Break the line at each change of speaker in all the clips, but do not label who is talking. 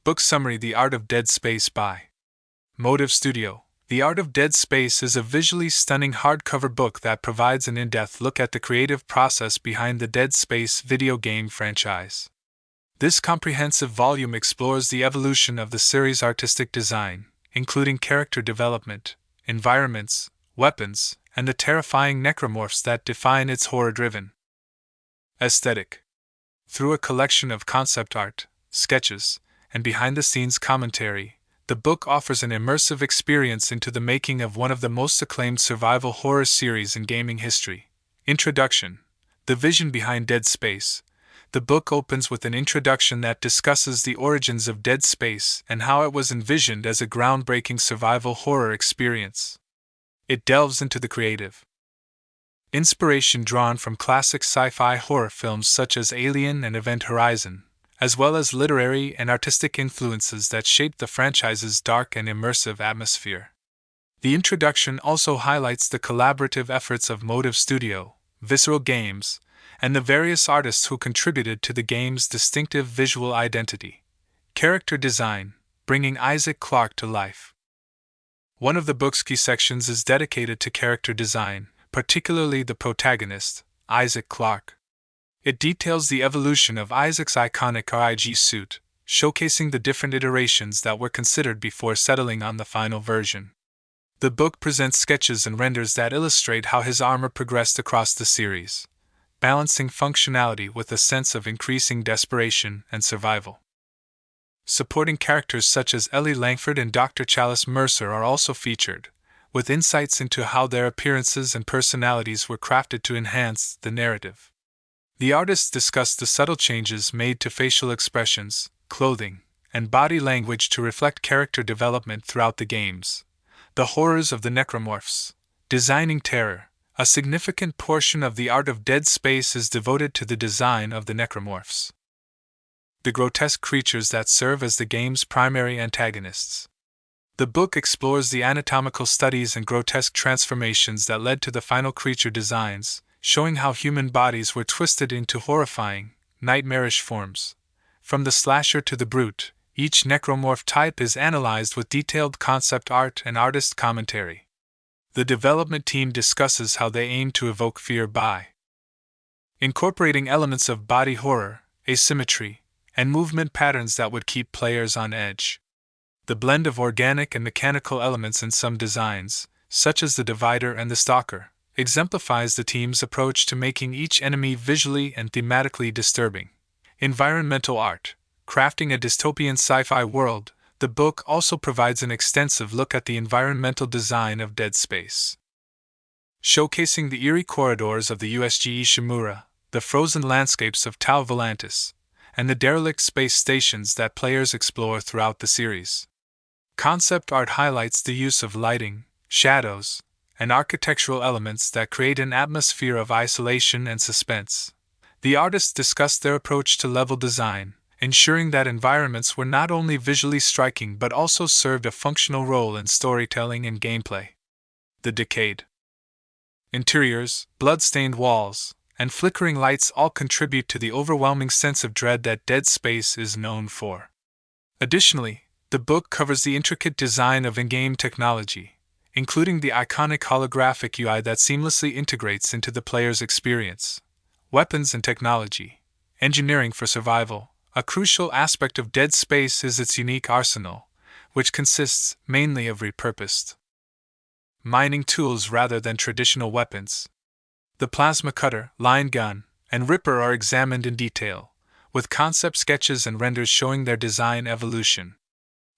Book Summary: The Art of Dead Space by Motive Studio. The Art of Dead Space is a visually stunning hardcover book that provides an in-depth look at the creative process behind the Dead Space video game franchise. This comprehensive volume explores the evolution of the series' artistic design, including character development, environments, weapons, and the terrifying necromorphs that define its horror-driven aesthetic. Through a collection of concept art, sketches, and behind-the-scenes commentary, the book offers an immersive experience into the making of one of the most acclaimed survival horror series in gaming history. Introduction: The vision behind Dead Space. The book opens with an introduction that discusses the origins of Dead Space and how it was envisioned as a groundbreaking survival horror experience. It delves into the creative inspiration drawn from classic sci-fi horror films such as Alien and Event Horizon, as well as literary and artistic influences that shaped the franchise's dark and immersive atmosphere. The introduction also highlights the collaborative efforts of Motive Studio, Visceral Games, and the various artists who contributed to the game's distinctive visual identity. Character design: bringing Isaac Clarke to life. One of the book's key sections is dedicated to character design, particularly the protagonist, Isaac Clarke. It details the evolution of Isaac's iconic RIG suit, showcasing the different iterations that were considered before settling on the final version. The book presents sketches and renders that illustrate how his armor progressed across the series, balancing functionality with a sense of increasing desperation and survival. Supporting characters such as Ellie Langford and Dr. Chalice Mercer are also featured, with insights into how their appearances and personalities were crafted to enhance the narrative. The artists discussed the subtle changes made to facial expressions, clothing, and body language to reflect character development throughout the games. The horrors of the Necromorphs. Designing terror. A significant portion of the Art of Dead Space is devoted to the design of the Necromorphs, the grotesque creatures that serve as the game's primary antagonists. The book explores the anatomical studies and grotesque transformations that led to the final creature designs, showing how human bodies were twisted into horrifying, nightmarish forms. From the slasher to the brute, each necromorph type is analyzed with detailed concept art and artist commentary. The development team discusses how they aim to evoke fear by incorporating elements of body horror, asymmetry, and movement patterns that would keep players on edge. The blend of organic and mechanical elements in some designs, such as the divider and the stalker, exemplifies the team's approach to making each enemy visually and thematically disturbing. Environmental art. Crafting a dystopian sci-fi world, the book also provides an extensive look at the environmental design of Dead Space. Showcasing the eerie corridors of the USG Ishimura, the frozen landscapes of Tau Volantis, and the derelict space stations that players explore throughout the series. Concept art highlights the use of lighting, shadows, and architectural elements that create an atmosphere of isolation and suspense. The artists discussed their approach to level design, ensuring that environments were not only visually striking but also served a functional role in storytelling and gameplay. The decayed interiors, blood-stained walls, and flickering lights all contribute to the overwhelming sense of dread that Dead Space is known for. Additionally, the book covers the intricate design of in-game technology, including the iconic holographic UI that seamlessly integrates into the player's experience. Weapons and technology. Engineering for survival. A crucial aspect of Dead Space is its unique arsenal, which consists mainly of repurposed mining tools rather than traditional weapons. The plasma cutter, line gun, and ripper are examined in detail, with concept sketches and renders showing their design evolution.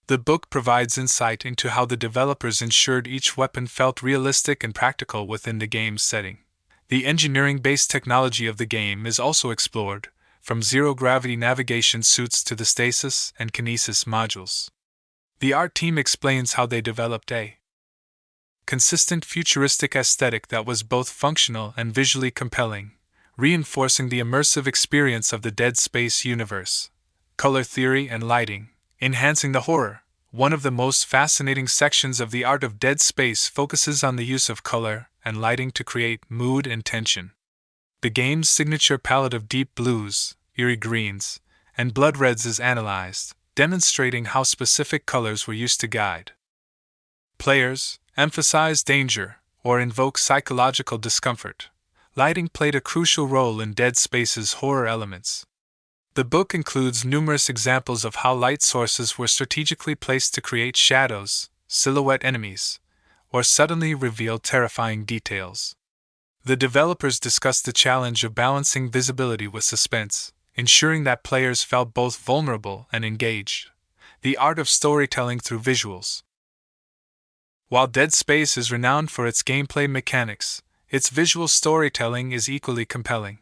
The book provides insight into how the developers ensured each weapon felt realistic and practical within the game's setting. The engineering-based technology of the game is also explored, from zero-gravity navigation suits to the stasis and kinesis modules. The art team explains how they developed a consistent futuristic aesthetic that was both functional and visually compelling, reinforcing the immersive experience of the Dead Space universe. Color theory and lighting. Enhancing the horror. One of the most fascinating sections of the Art of Dead Space focuses on the use of color and lighting to create mood and tension. The game's signature palette of deep blues, eerie greens, and blood reds is analyzed, demonstrating how specific colors were used to guide players, emphasize danger, or invoke psychological discomfort. Lighting played a crucial role in Dead Space's horror elements. The book includes numerous examples of how light sources were strategically placed to create shadows, silhouette enemies, or suddenly reveal terrifying details. The developers discussed the challenge of balancing visibility with suspense, ensuring that players felt both vulnerable and engaged. The art of storytelling through visuals. While Dead Space is renowned for its gameplay mechanics, its visual storytelling is equally compelling.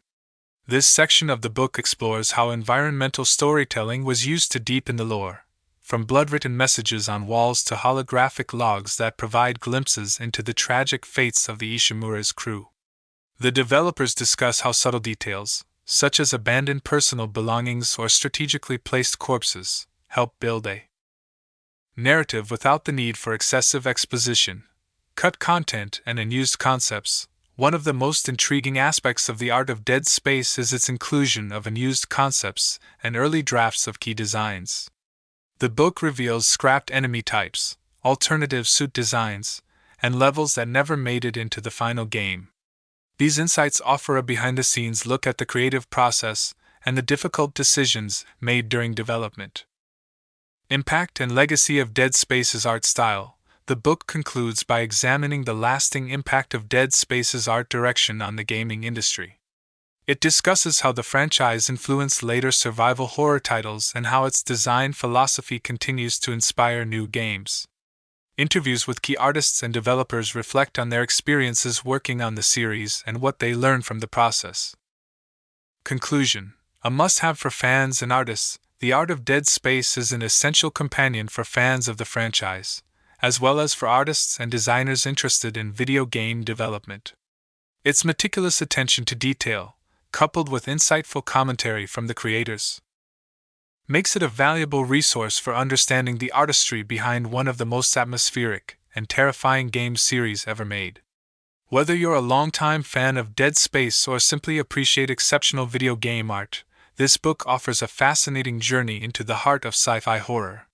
This section of the book explores how environmental storytelling was used to deepen the lore, from blood-written messages on walls to holographic logs that provide glimpses into the tragic fates of the Ishimura's crew. The developers discuss how subtle details, such as abandoned personal belongings or strategically placed corpses, help build a narrative without the need for excessive exposition, cut content, and unused concepts. One of the most intriguing aspects of the art of Dead Space is its inclusion of unused concepts and early drafts of key designs. The book reveals scrapped enemy types, alternative suit designs, and levels that never made it into the final game. These insights offer a behind-the-scenes look at the creative process and the difficult decisions made during development. Impact and legacy of Dead Space's art style. The book concludes by examining the lasting impact of Dead Space's art direction on the gaming industry. It discusses how the franchise influenced later survival horror titles and how its design philosophy continues to inspire new games. Interviews with key artists and developers reflect on their experiences working on the series and what they learned from the process. Conclusion: a must-have for fans and artists, the art of Dead Space is an essential companion for fans of the franchise, as well as for artists and designers interested in video game development. Its meticulous attention to detail, coupled with insightful commentary from the creators, makes it a valuable resource for understanding the artistry behind one of the most atmospheric and terrifying game series ever made. Whether you're a longtime fan of Dead Space or simply appreciate exceptional video game art, this book offers a fascinating journey into the heart of sci-fi horror.